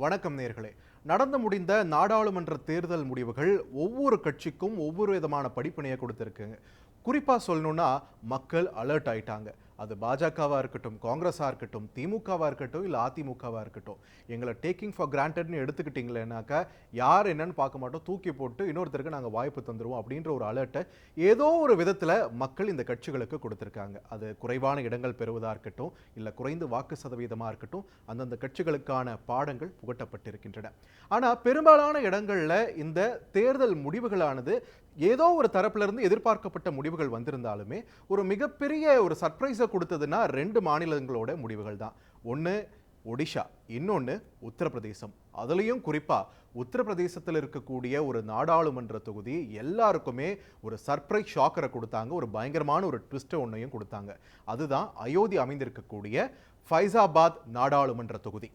வணக்கம் நேர்களே. நடந்து முடிந்த நாடாளுமன்ற தேர்தல் முடிவுகள் ஒவ்வொரு கட்சிக்கும் ஒவ்வொரு விதமான படிப்பினையை கொடுத்துருக்குங்க. குறிப்பாக சொல்லணும்னா மக்கள் அலர்ட் ஆயிட்டாங்க. அது பாஜகவாக இருக்கட்டும், காங்கிரஸாக இருக்கட்டும், திமுகவாக இருக்கட்டும், இல்லை அதிமுகவாக இருக்கட்டும். எங்களை டேக்கிங் ஃபார் கிராண்டட்னு எடுத்துக்கிட்டீங்களேனாக்கா யார் என்னன்னு பார்க்க மாட்டோம், தூக்கி போட்டு இன்னொருத்தருக்கு நாங்கள் வாய்ப்பு தந்துடுவோம் அப்படின்ற ஒரு அலர்ட்டை ஏதோ ஒரு விதத்தில் மக்கள் இந்த கட்சிகளுக்கு கொடுத்துருக்காங்க. அது குறைவான இடங்கள் பெறுவதாக இருக்கட்டும், இல்லை குறைந்த வாக்கு சதவீதமாக இருக்கட்டும், அந்தந்த கட்சிகளுக்கான பாடங்கள் புகட்டப்பட்டிருக்கின்றன. ஆனால் பெரும்பாலான இடங்களில் இந்த தேர்தல் முடிவுகளானது ஏதோ ஒரு தரப்பிலிருந்து எதிர்பார்க்கப்பட்ட முடிவுகள் வந்திருந்தாலுமே ஒரு மிகப்பெரிய ஒரு சர்ப்ரைஸை கொடுத்ததுன்னா ரெண்டு மாநிலங்களோட முடிவுகள் தான். ஒன்று ஒடிஷா, இன்னொன்று உத்தரப்பிரதேசம். அதுலேயும் குறிப்பாக உத்தரப்பிரதேசத்தில் இருக்கக்கூடிய ஒரு நாடாளுமன்ற தொகுதி எல்லாருக்குமே ஒரு சர்ப்ரைஸ் ஷாக்கரை கொடுத்தாங்க. ஒரு பயங்கரமான ஒரு ட்விஸ்ட்டை ஒன்றையும் கொடுத்தாங்க. அதுதான் அயோத்தி அமைந்திருக்கக்கூடிய ஃபைசாபாத் நாடாளுமன்ற தொகுதி.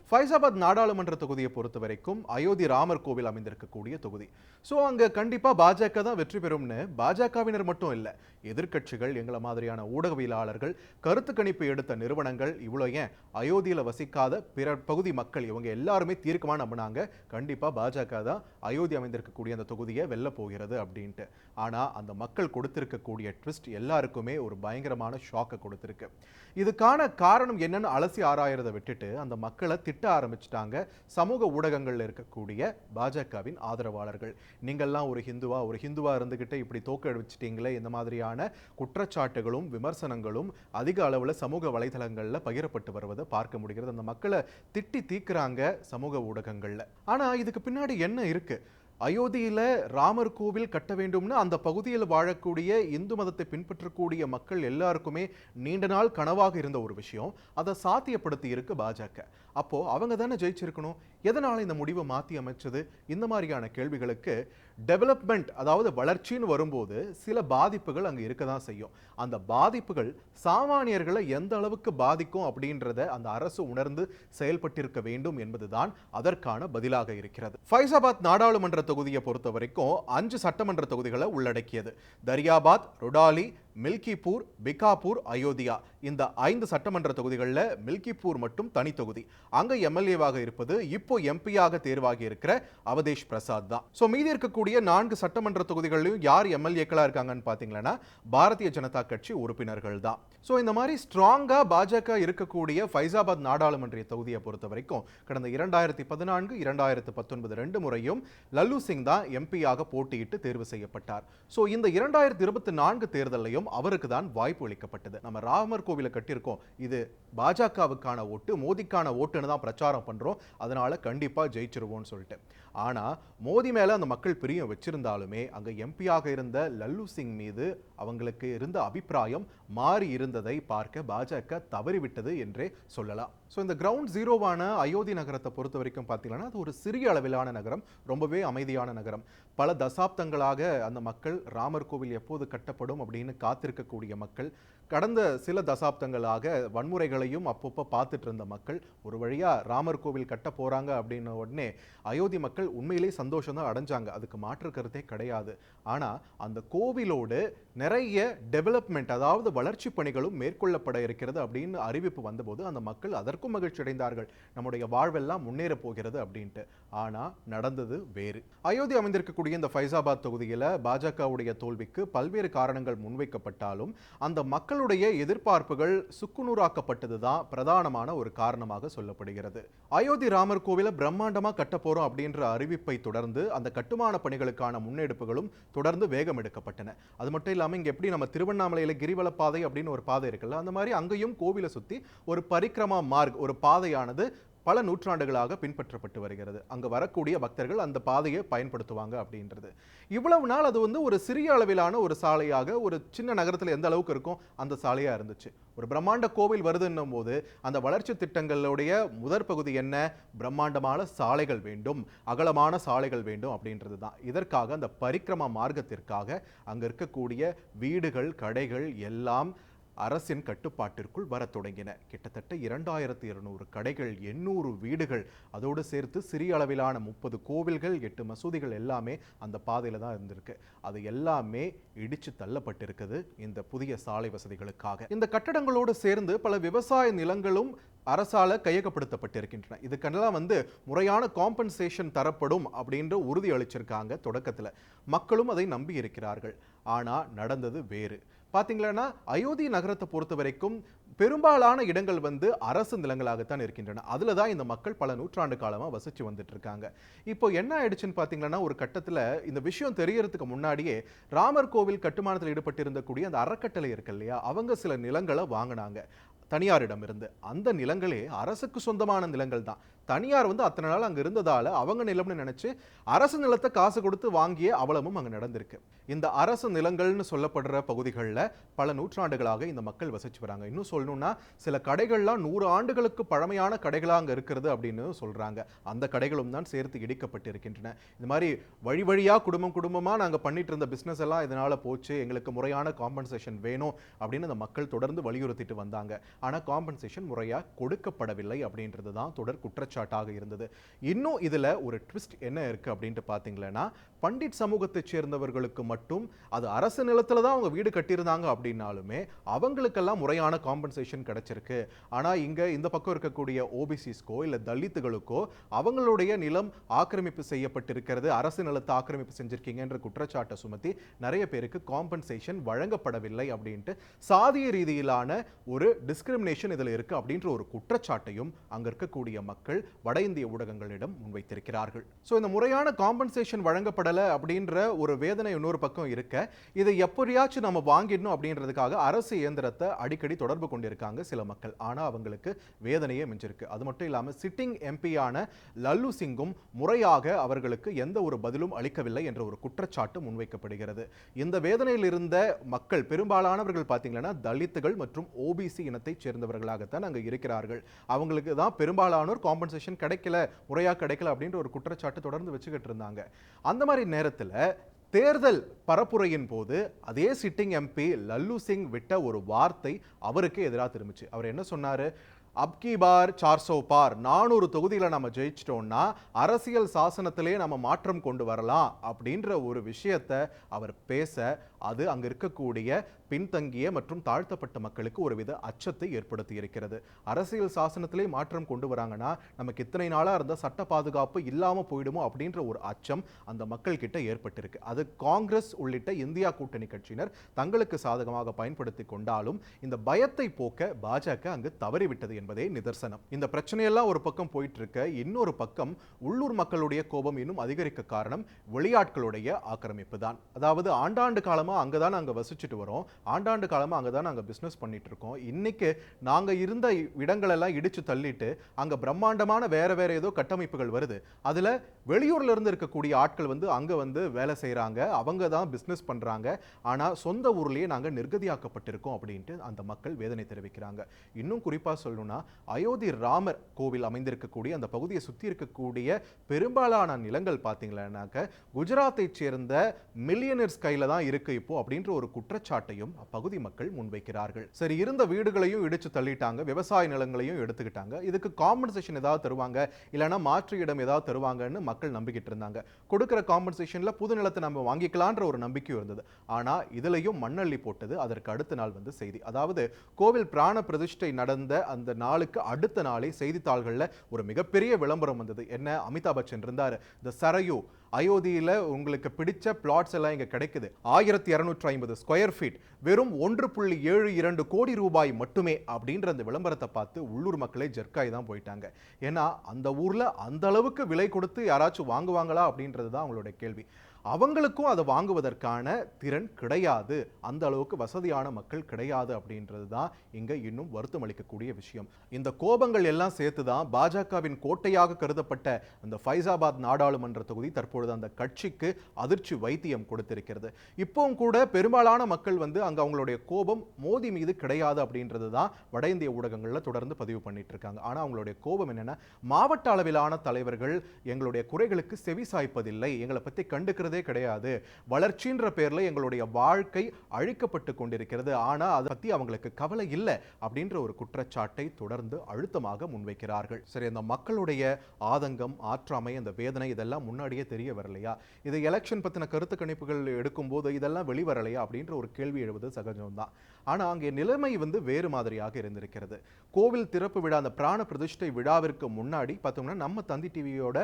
ஃபைசாபாத் நாடாளுமன்ற தொகுதியை பொறுத்த வரைக்கும் அயோத்தி ராமர் கோவில் அமைந்திருக்கக்கூடிய தொகுதி. ஸோ அங்கே கண்டிப்பாக பாஜக தான் வெற்றி பெறும்னு பாஜகவினர் மட்டும் இல்லை, எதிர்க்கட்சிகள், எங்களை மாதிரியான ஊடகவியலாளர்கள், கருத்து கணிப்பு எடுத்த நிறுவனங்கள், இவ்வளோ ஏன் அயோத்தியில் வசிக்காத பிற பகுதி மக்கள், இவங்க எல்லாருமே தீர்க்கமாக நம்பினாங்க கண்டிப்பாக பாஜக தான் அயோத்தி அமைந்திருக்கக்கூடிய அந்த தொகுதியை வெல்ல போகிறது அப்படின்ட்டு. ஆனால் அந்த மக்கள் கொடுத்திருக்கக்கூடிய ட்விஸ்ட் எல்லாருக்குமே ஒரு பயங்கரமான ஷாக்கை கொடுத்துருக்கு. இதுக்கான காரணம் என்னன்னு அலசி ஆராயறதை விட்டுட்டு அந்த மக்களை திட்ட ஆரம்பிச்சிட்டாங்க சமூக ஊடகங்களில் இருக்கக்கூடிய பாஜகவின் ஆதரவாளர்கள். நீங்கள்லாம் ஒரு ஹிந்துவா இருந்துகிட்டு இப்படி தோக்கடிச்சிட்டீங்களே, இந்த மாதிரியான குற்றச்சாட்டுகளும் விமர்சனங்களும் அதிக அளவில் சமூக வலைதளங்களில் பகிரப்பட்டு வருவதை பார்க்க முடிகிறது. அந்த மக்களை திட்டி தீக்குறாங்க சமூக ஊடகங்களில். ஆனால் இதுக்கு பின்னாடி என்ன இருக்கு? அயோத்தியில ராமர் கோவில் கட்ட வேண்டும்னு அந்த பகுதியில் வாழக்கூடிய இந்து மதத்தை பின்பற்றக்கூடிய மக்கள் எல்லாருக்குமே நீண்ட நாள் கனவாக இருந்த ஒரு விஷயம். அதை சாத்தியப்படுத்தி இருக்கு பாஜக. அப்போ அவங்க தானே ஜெயிச்சிருக்கணும். எதனால இந்த முடிவை மாற்றி அமைச்சது? இந்த மாதிரியான கேள்விகளுக்கு டெவலப்மெண்ட், அதாவது வளர்ச்சின்னு வரும்போது சில பாதிப்புகள் அங்கே இருக்க தான் செய்யும். அந்த பாதிப்புகள் சாமானியர்களை எந்த அளவுக்கு பாதிக்கும் அப்படின்றத அந்த அரசு உணர்ந்து செயல்பட்டிருக்க வேண்டும் என்பதுதான் அதற்கான பதிலாக இருக்கிறது. ஃபைசாபாத் நாடாளுமன்ற தொகுதியை பொறுத்த வரைக்கும் 5 சட்டமன்ற தொகுதிகளை உள்ளடக்கியது. தரியாபாத், ருடாலி, மில்கிப்பூர், பிகாப்பூர், அயோத்தியா. இந்த 5 சட்டமன்ற தொகுதிகளில் மில்கிப்பூர் மட்டும் தனி தொகுதி. அங்க எம்எல்ஏவாக இருப்பது இப்போ எம்பியாக தேர்வாகி இருக்கிற அவதேஷ் பிரசாத் தான். ஸோ மீதி இருக்கக்கூடிய 4 சட்டமன்ற தொகுதிகளிலும் யார் எம்எல்ஏக்களா இருக்காங்கன்னு பார்த்தீங்கன்னா பாரதிய ஜனதா கட்சி உறுப்பினர்கள் தான். ஸோ இந்த மாதிரி ஸ்ட்ராங்கா பாஜக இருக்கக்கூடிய ஃபைசாபாத் நாடாளுமன்ற தொகுதியை பொறுத்த வரைக்கும் கடந்த 2014, 2019 2 முறையும் லல்லு சிங் தான் எம்பியாக போட்டியிட்டு தேர்வு செய்யப்பட்டார். ஸோ இந்த 2024 தேர்தலையும் அவருக்கு தான் வாய்ப்பு அளிக்கப்பட்டது. நம்ம ராமர் கோவிலை கட்டியிருக்கோம், இது பாஜகவுக்கான ஓட்டு, மோதிக்கான ஓட்டுன்னு தான் பிரச்சாரம் பண்றோம், அதனால கண்டிப்பா ஜெயிச்சிருவோம்னு சொல்லிட்டு. ஆனா மோதி மேல அந்த மக்கள் பிரியம் வச்சிருந்தாலுமே அங்க எம்பியாக இருந்த லல்லு சிங் மீது அவங்களுக்கு இருந்த அபிப்பிராயம் மாறி இருந்ததை பார்க்க பாஜக தவறிவிட்டது என்றே சொல்லலாம். ஸோ இந்த கிரவுண்ட் ஜீரோவான அயோத்தி நகரத்தை பொறுத்த வரைக்கும் பார்த்தீங்கன்னா அது ஒரு சிறிய அளவிலான நகரம், ரொம்பவே அமைதியான நகரம். பல தசாப்தங்களாக அந்த மக்கள் ராமர் கோவில் எப்போது கட்டப்படும் அப்படின்னு காத்திருக்கக்கூடிய மக்கள், கடந்த சில தசாப்தங்களாக வன்முறைகளையும் அப்பப்போ பார்த்துட்டு இருந்த மக்கள், ஒரு வழியா ராமர் கோவில் கட்ட போறாங்க அப்படின்ன உடனே அயோத்தி மக்கள் உண்மையிலே சந்தோஷம் தான் அடைஞ்சாங்க, அதுக்கு மாற்று கருத்தே கிடையாது. ஆனா அந்த கோவிலோடு நிறைய டெவலப்மெண்ட், அதாவது வளர்ச்சி பணிகளும் மேற்கொள்ளப்பட இருக்கிறது அப்படின்னு அறிவிப்பு வந்தபோது அந்த மக்கள் அதற்கும் மகிழ்ச்சி அடைந்தார்கள், நம்முடைய வாழ்வெல்லாம் முன்னேற போகிறது அப்படின்ட்டு. ஆனா நடந்தது வேறு. அயோத்தி அமைந்திருக்கக்கூடிய இந்த ஃபைசாபாத் தொகுதியில் பாஜகவுடைய தோல்விக்கு பல்வேறு காரணங்கள் முன்வைக்கப்பட்டாலும் அந்த மக்களுடைய எதிர்பார்ப்புகள் சுக்குநூறாக்கப்பட்டதுதான் பிரதானமான ஒரு காரணமாக சொல்லப்படுகிறது. அயோத்தி ராமர் கோவிலை பிரம்மாண்டமா கட்ட போறோம் அப்படின்ற அறிவிப்பை தொடர்ந்து அந்த கட்டுமான பணிகளுக்கான முன்னெடுப்புகளும் தொடர்ந்து வேகம் எடுக்கப்பட்டன. அது மட்டும் இல்லாமல் இங்க எப்படி நம்ம திருவண்ணாமலையில கிரிவல பாதை அப்படின்னு ஒரு பாதை இருக்குல்ல, அந்த மாதிரி அங்கேயும் கோவிலை சுத்தி ஒரு பரிக்ரமா மார்க், ஒரு பாதையானது பல நூற்றாண்டுகளாக பின்பற்றப்பட்டு வருகிறது. அங்க வரக்கூடிய பக்தர்கள் அந்த பாதையை பயன்படுத்துவாங்க அப்படின்றது. இவ்வளவு நாள் அது ஒரு சிறிய அளவிலான ஒரு சாலையாக, ஒரு சின்ன நகரத்தில் எந்த அளவுக்கு இருக்கும் அந்த சாலையா இருந்துச்சு. ஒரு பிரம்மாண்ட கோவில் வருதுன்னும் போது அந்த வளர்ச்சி திட்டங்களுடைய முதற் பகுதி என்ன? பிரம்மாண்டமான சாலைகள் வேண்டும், அகலமான சாலைகள் வேண்டும் அப்படின்றது தான். இதற்காக அந்த பரிக்ரமா மார்க்கத்திற்காக அங்க இருக்கக்கூடிய வீடுகள், கடைகள் எல்லாம் அரசின் கட்டுப்பாட்டிற்குள் வரத் தொடங்கின. கிட்டத்தட்ட 2200 கடைகள், 800 வீடுகள், அதோடு சேர்த்து சிறிய அளவிலான 30 கோவில்கள், 8 மசூதிகள் எல்லாமே அந்த பாதையில தான் இருந்திருக்கு. அது எல்லாமே இடிச்சு தள்ளப்பட்டிருக்குது இந்த புதிய சாலை வசதிகளுக்காக. இந்த கட்டடங்களோடு சேர்ந்து பல விவசாய நிலங்களும் அரசால கையகப்படுத்தப்பட்டிருக்கின்றன. இதுக்கெல்லாம் முறையான காம்பன்சேஷன் தரப்படும் அப்படின்ற உறுதி அளிச்சிருக்காங்க தொடக்கத்தில். மக்களும் அதை நம்பி இருக்கிறார்கள். ஆனா நடந்தது வேறு. பாத்தீங்களா, அயோத்தி நகரத்தை பொறுத்த வரைக்கும் பெரும்பாலான இடங்கள் அரசு நிலங்களாகத்தான் இருக்கின்றன. அதுல தான் இந்த மக்கள் பல நூற்றாண்டு காலமா வசிச்சு வந்துட்டு இருக்காங்க. இப்போ என்ன ஆயிடுச்சுன்னு பாத்தீங்கன்னா, ஒரு கட்டத்துல இந்த விஷயம் தெரியறதுக்கு முன்னாடியே ராமர் கோவில் கட்டுமானத்தில் ஈடுபட்டிருந்த கூடிய அந்த அறக்கட்டளை இருக்கு இல்லையா, அவங்க சில நிலங்களை வாங்கினாங்க தனியாரிடம் இருந்து. அந்த நிலங்களே அரசுக்கு சொந்தமான நிலங்கள் தான். தனியார் அத்தனை நாள் அங்க இருந்ததால அவங்க நிலம்னு நினைச்சு அரசு நிலத்தை காசு கொடுத்து வாங்கிய அவலமும் அங்க நடந்திருக்கு. இந்த அரசு நிலங்கள்னு சொல்லப்படுற பகுதிகளில் பல நூற்றாண்டுகளாக இந்த மக்கள் வசிச்சு வராங்க. இன்னும் சொல்லணும்னா சில கடைகள்லாம் 100 ஆண்டுகளுக்கு பழமையான கடைகளாக அங்க இருக்கிறது அப்படின்னு சொல்றாங்க. அந்த கடைகளும் தான் சேர்த்து இடிக்கப்பட்டு இருக்கின்றன. இந்த மாதிரி வழி வழியா குடும்பமா நாங்க பண்ணிட்டு இருந்த பிசினஸ் எல்லாம் இதனால போச்சு, எங்களுக்கு முறையான காம்பன்சேஷன் வேணும் அப்படின்னு இந்த மக்கள் தொடர்ந்து வலியுறுத்திட்டு வந்தாங்க. ஆனா காம்பன்சேஷன் முறையா கொடுக்கப்படவில்லை அப்படின்றது தான் தொடர் குற்றச்சாட்டாக இருந்தது. இன்னும் இதுல ஒரு ட்விஸ்ட் என்ன இருக்கு அப்படின்ட்டு பாத்தீங்கன்னா, பண்டிட் சமூகத்தை சேர்ந்தவர்களுக்கு மட்டும் அது அரசு நிலத்துல தான் அவங்க வீடு கட்டியிருந்தாங்க அப்படின்னாலுமே அவங்களுக்கெல்லாம் முறையான காம்பன்சேஷன் கிடைச்சிருக்கு. ஆனா இங்க இந்த பக்கம் இருக்கக்கூடிய ஓபிசிஸ்கோ இல்ல தலித்துகளுக்கோ அவங்களுடைய நிலம் ஆக்கிரமிப்பு செய்யப்பட்டிருக்கிறது, அரசு நிலத்தை ஆக்கிரமிப்பு செஞ்சிருக்கீங்கன்ற குற்றச்சாட்டை சுமத்தி நிறைய பேருக்கு காம்பன்சேஷன் வழங்கப்படவில்லை அப்படின்ட்டு சாதிய ரீதியிலான ஒரு டிஸ்கிரிமினேஷன் இதுல இருக்கு அப்படின்ற ஒரு குற்றச்சாட்டையும் அங்க இருக்கக்கூடிய மக்கள் வட இந்திய ஊடகங்களிடம் முன்வைத்திருக்கிறார்கள். சோ இந்த முறையான காம்பன்சேஷன் வழங்கப்படல அப்படின்ற ஒரு வேதனை இன்னொரு பக்கம் இருக்க, இதை எப்படியாச்சும் நம்ம வாங்கிடணும் அப்படின்றதுக்காக அரசு இயந்திரத்தை அடிக்கடி தொடர்பு கொண்டிருக்காங்க சில மக்கள். ஆனா அவங்களுக்கு வேதனையே மிஞ்சிருக்கு. அது மட்டும் இல்லாம சிட்டிங் எம்பியான லல்லு சிங்கும் முறையாக அவர்களுக்கு எந்த ஒரு பதிலும் அளிக்கவில்லை என்ற ஒரு குற்றச்சாட்டு முன்வைக்கப்படுகிறது. இந்த வேதனையில் இருந்த மக்கள் பெரும்பாலானவர்கள் பார்த்தீங்கன்னா தலித்துகள் மற்றும் ஓபிசி இனத்தை சேர்ந்தவர்களாகத்தான் அங்க இருக்கிறார்கள். அவங்களுக்கு தான் பெரும்பாலானோர் காம்பன்சேஷன் கிடைக்கல, முறையா கிடைக்கல அப்படின்ற ஒரு குற்றச்சாட்டு தொடர்ந்து வச்சுக்கிட்டு இருந்தாங்க. அந்த மாதிரி நேரத்தில் தேர்தல் பரப்புரையின் போது அதே சிட்டிங் எம்பி லல்லு சிங் விட்ட ஒரு வார்த்தை அவருக்கு எதிராக திரும்பிச்சு. அவர் என்ன சொன்னாரு? அப்கி பார் 400 பார், 400 தொகுதிகளை நம்ம ஜெயிச்சிட்டோம்னா அரசியல் சாசனத்திலே நம்ம மாற்றம் கொண்டு வரலாம் அப்படின்ற ஒரு விஷயத்தை அவர் பேச, அது அங்க இருக்கக்கூடிய பின்தங்கிய மற்றும் தாழ்த்தப்பட்ட மக்களுக்கு ஒருவித அச்சத்தை ஏற்படுத்தி இருக்கிறது. அரசியல் சாசனத்திலே மாற்றம் கொண்டு வராங்கன்னா நமக்கு இத்தனை நாளா இருந்த சட்ட பாதுகாப்பு இல்லாம போயிடுமோ அப்படின்ற ஒரு அச்சம் அந்த மக்கள் கிட்ட ஏற்பட்டிருக்கு. அது காங்கிரஸ் உள்ளிட்ட இந்தியா கூட்டணி கட்சியினர் தங்களுக்கு சாதகமாக பயன்படுத்தி கொண்டாலும் இந்த பயத்தை போக்க பாஜக அங்கு தவறிவிட்டது என்பதே நிதர்சனம். இந்த பிரச்சனையெல்லாம் ஒரு பக்கம் போயிட்டு இருக்க, இன்னொரு பக்கம் உள்ளூர் மக்களுடைய கோபம் இன்னும் அதிகரிக்க காரணம் வெளியாட்களுடைய ஆக்கிரமிப்பு தான். அதாவது ஆண்டாண்டு காலமா அங்கதான் நாங்க வசிச்சுட்டு வரோம், ஆண்டாண்டு காலமா அங்கதான் நாங்க பிசினஸ் பண்ணிட்டு இருக்கோம். இன்னைக்கு நாங்க இருந்த இடங்கள் எல்லாம் இடிச்சு தள்ளிட்டு அங்க பிரம்மாண்டமான வேற ஏதோ கட்டமைப்புகள் வருது. அதுல வெளியூர்ல இருந்து இருக்கக்கூடிய ஆட்கள் அங்க வேலை செய்யறாங்க, அவங்க தான் பிசினஸ் பண்றாங்க. ஆனா சொந்த ஊர்லயே நாங்க நிர்கதியாக்கப்பட்டிருக்கோம் அப்படின்ட்டு அந்த மக்கள் வேதனை தெரிவிக்கிறாங்க. இன்னும் குறிப்பா சொல்லணும்னா, அயோத்தி ராமர் கோவில் அமைந்திருக்கக்கூடிய அந்த பகுதியை சுத்தி இருக்கக்கூடிய பெரும்பாலான நிலங்கள் பாத்தீங்கன்னாக்க குஜராத்தை சேர்ந்த மில்லியனர்ஸ் கையில தான் இருக்கு இப்போ அப்படின்ற ஒரு குற்றச்சாட்டையும் அப்பகுதி மக்கள் முன்வைக்கிறார்கள். சரி, இருந்த வீடுகளையும் இடிச்சு தள்ளிட்டாங்க, விவசாய நிலங்களையும் எடுத்துக்கிட்டாங்க, இதுக்கு காம்பன்சேஷன் ஏதாவது தருவாங்க, இல்லைன்னா மாற்று இடம் ஏதாவது தருவாங்கன்னு மக்கள் நம்பிக்கிட்டு இருந்தாங்க. கொடுக்கிற காம்பன்சேஷன்ல புது நிலத்தை நம்ம வாங்கிக்கலான்ற ஒரு நம்பிக்கையும் இருந்தது. ஆனா இதுலயும் மண்ணள்ளி போட்டது அதற்கு அடுத்த நாள் செய்தி. அதாவது கோவில் பிராண பிரதிஷ்டை நடந்த அந்த நாளுக்கு அடுத்த நாளே செய்தித்தாள்கள்ல ஒரு மிகப்பெரிய விளம்பரம் வந்தது. என்ன, அமிதாப் பச்சன் இருந்தாரு, இந்த சரையு அயோத்தியில உங்களுக்கு பிடிச்ச பிளாட்ஸ் எல்லாம் இங்க கிடைக்குது, 1250 ஸ்கொயர் ஃபீட், வெறும் 1.72 கோடி ரூபாய் மட்டுமே அப்படின்ற அந்த விளம்பரத்தை பார்த்து உள்ளூர் மக்களே ஜெர்க்காய் தான் போயிட்டாங்க. ஏன்னா அந்த ஊர்ல அந்த அளவுக்கு விலை கொடுத்து யாராச்சும் வாங்குவாங்களா அப்படின்றது தான் அவங்களுடைய கேள்வி. அவங்களுக்கும் அதை வாங்குவதற்கான திறன் கிடையாது, அந்த அளவுக்கு வசதியான மக்கள் கிடையாது அப்படின்றது தான் இங்க இன்னும் வருத்தம் அளிக்கக்கூடிய விஷயம். இந்த கோபங்கள் எல்லாம் சேர்த்து தான் பாஜகவின் கோட்டையாக கருதப்பட்ட அந்த ஃபைசாபாத் நாடாளுமன்ற தொகுதி தற்பொழுது அந்த கட்சிக்கு அதிர்ச்சி வைத்தியம் கொடுத்திருக்கிறது. இப்பவும் கூட பெரும்பாலான மக்கள் அங்க அவங்களுடைய கோபம் மோடி மீது கிடையாது அப்படின்றது தான் வட இந்திய ஊடகங்கள்ல தொடர்ந்து பதிவு பண்ணிட்டு இருக்காங்க. ஆனா அவங்களுடைய கோபம் என்னன்னா, மாவட்ட அளவிலான தலைவர்கள் எங்களுடைய குறைகளுக்கு செவி சாய்ப்பதில்லை, எங்களை பத்தி கண்டுக்கிறது பண்றதே கிடையாது, வளர்ச்சின்ற பேர்ல எங்களுடைய வாழ்க்கை அழிக்கப்பட்டு கொண்டிருக்கிறது, ஆனா அதை பத்தி அவங்களுக்கு கவலை இல்லை அப்படின்ற ஒரு குற்றச்சாட்டை தொடர்ந்து அழுத்தமாக முன்வைக்கிறார்கள். சரி, அந்த மக்களுடைய ஆதங்கம், ஆற்றாமை, அந்த வேதனை இதெல்லாம் முன்னாடியே தெரிய வரலையா? இது எலெக்ஷன் பத்தின கருத்து கணிப்புகள் எடுக்கும்போது இதெல்லாம் வெளிவரலையா அப்படின்ற ஒரு கேள்வி எழுவது சகஜம்தான். ஆனா அங்கே நிலைமை வேறு மாதிரியாக இருந்திருக்கிறது. கோவில் திறப்பு விழா, அந்த பிராண பிரதிஷ்டை விழாவிற்கு முன்னாடி பார்த்தோம்னா நம்ம தந்தி டிவியோட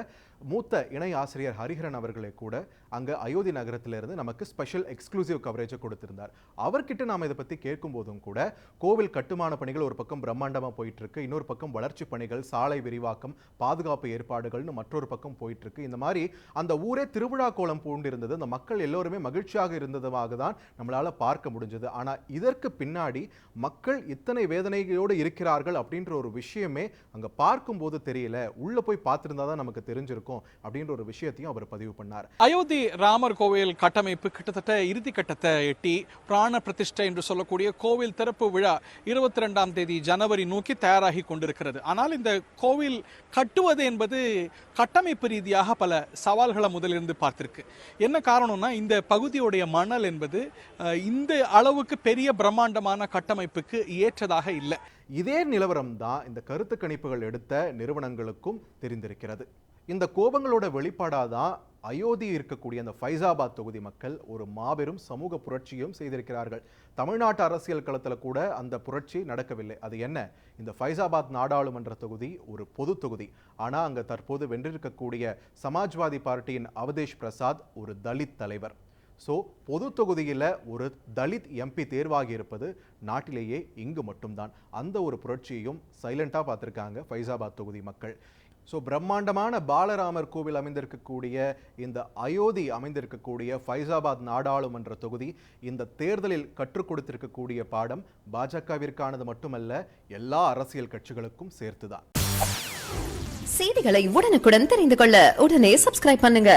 மூத்த இணை ஆசிரியர் ஹரிஹரன் அவர்களே கூட அங்க அயோத்தி நகரத்திலிருந்து நமக்கு ஸ்பெஷல் எக்ஸ்க்ளூசிவ் கவரேஜ் கொடுத்திருந்தார். அவர்கிட்ட நாம இதை பத்தி கேட்கும் போதும் கூட கோவில் கட்டுமான பணிகள் ஒரு பக்கம் பிரம்மாண்டமா போயிட்டு இருக்கு, இன்னொரு பக்கம் வளர்ச்சி பணிகள், சாலை விரிவாக்கம், பாதுகாப்பு ஏற்பாடுகள்னு மற்றொரு பக்கம் போயிட்டு இருக்கு. இந்த மாதிரி அந்த ஊரே திருவிழா கோலம் பூண்டிருந்தது. அந்த மக்கள் எல்லோருமே மகிழ்ச்சியாக இருந்ததாக தான் நம்மளால பார்க்க முடிஞ்சது. ஆனா இதற்கு பின்னாடி மக்கள் இத்தனை வேதனைகளோடு இருக்கிறார்கள் அப்படின்ற ஒரு விஷயமே அங்க பார்க்கும்போது தெரியல. உள்ள போய் பார்த்திருந்தா தான் நமக்கு தெரிஞ்சிருக்கும் அப்படின்ற ஒரு விஷயத்தையும் அவர் பதிவு பண்ணார். அயோத்தி ராமர் கோவில் கட்டமைப்பு கிட்டத்தட்ட இறுதி கட்டத்தை எட்டி பிராண பிரதிஷ்டை என்று சொல்லக்கூடிய கோவில் திறப்பு விழா 22ஆம் தேதி ஜனவரி நோக்கி தயாராகி கொண்டிருக்கிறது. ஆனால் இந்த கோவில் கட்டுவது என்பது கட்டமைப்பு ரீதியாக பல சவால்களை முதலிருந்து பார்த்திருக்கு. என்ன காரணம்னா, இந்த பகுதியுடைய மணல் என்பது இந்த அளவுக்கு பெரிய பிரம்மாண்டமான கட்டமைப்புக்கு ஏற்றதாக இல்லை. இதே நிலவரம் தான் இந்த கருத்து கணிப்புகள் எடுத்த நிறுவனங்களுக்கும் தெரிந்திருக்கிறது. இந்த கோபங்களோட வெளிப்பாடாதான் அயோத்தி இருக்கக்கூடிய அந்த ஃபைசாபாத் தொகுதி மக்கள் ஒரு மாபெரும் சமூக புரட்சியும் செய்திருக்கிறார்கள். தமிழ்நாட்டு அரசியல் களத்தில் கூட அந்த புரட்சி நடக்கவில்லை. அது என்ன? இந்த ஃபைசாபாத் நாடாளுமன்ற தொகுதி ஒரு பொது தொகுதி. ஆனால் அங்கே தற்போது வென்றிருக்கக்கூடிய சமாஜ்வாதி பார்ட்டியின் அவதேஷ் பிரசாத் ஒரு தலித் தலைவர். ஸோ பொது தொகுதியில் ஒரு தலித் எம்பி தேர்வாகி இருப்பது நாட்டிலேயே இங்கு மட்டும்தான். அந்த ஒரு புரட்சியையும் சைலண்டாக பார்த்துருக்காங்க ஃபைசாபாத் தொகுதி மக்கள். ஸோ பிரம்மாண்டமான பாலராமர் கோவில் அமைந்திருக்கக்கூடிய இந்த அயோத்தி அமைந்திருக்கக்கூடிய ஃபைசாபாத் நாடாளுமன்ற தொகுதி இந்த தேர்தலில் கற்றுக் கொடுத்திருக்கக்கூடிய பாடம் பாஜகவிற்கானது மட்டுமல்ல, எல்லா அரசியல் கட்சிகளுக்கும் சேர்த்துதான். செய்திகளை உடனுக்குடன் தெரிந்து கொள்ள உடனே சப்ஸ்கிரைப் பண்ணுங்க.